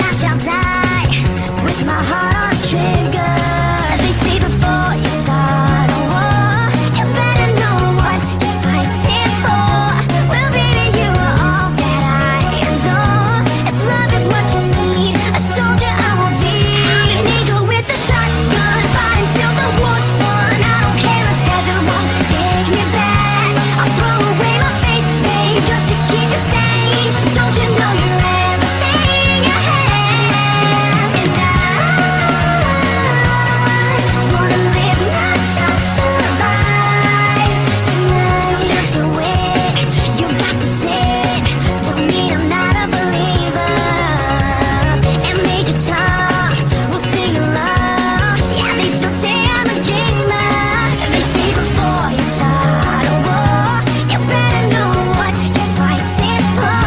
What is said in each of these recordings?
and I shall die with my heart on a trigger. They say before you start a war, you better know what you're fighting for. Well, baby, you are all that I adore. If love is what you need, a soldier I will be. I'm an angel with a shotgun, fight until the war's won. I don't care if heaven won't take me back. I'll throw away my faith, babe, just to keep you safe. Don't you know you're everything I have? And I wanna live, not just survive tonight. So just awake, you got to sit. Don't mean I'm not a believer. And Major Tom will sing along. Yeah, they still say I'm a dreamer. They say before you start a war, you better know what you're fighting for.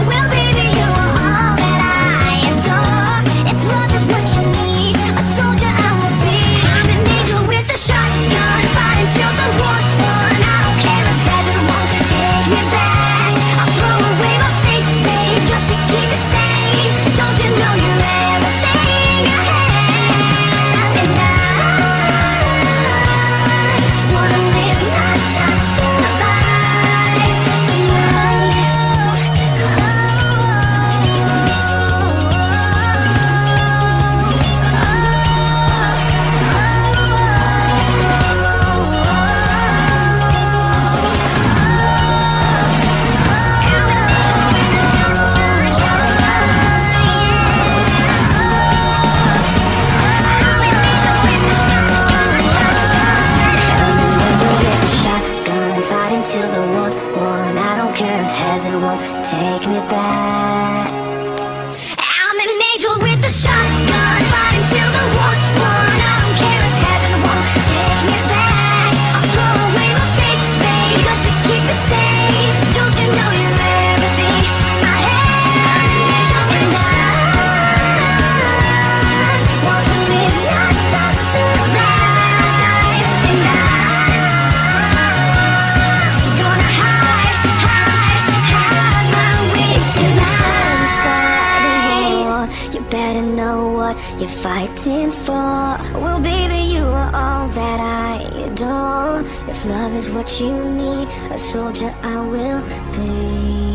Well, baby, you are all that I adore. If love is what you need, a soldier I will be. I'm an angel with a shotgun, fight until the war's won. I don't care if heaven won't take me back. I'll throw away my faith, babe, just to keep you safe. Don't you know you're everything I have? And I wanna live, not just survive shotgun, fight until the war's won. I don't care if heaven won't take me back. I'm an angel with a shotgun, fight until the war's won. I don't care if heaven won't take me back. I'll throw away my faith, babe, just to keep you safe. Don't you know you're everything I have? And I want to live, not just survive. And gonna hide my wings tonight. Start a war, you better know what you're fighting for. Well, baby, you are all that I adore. If love is what you need, a soldier I will be.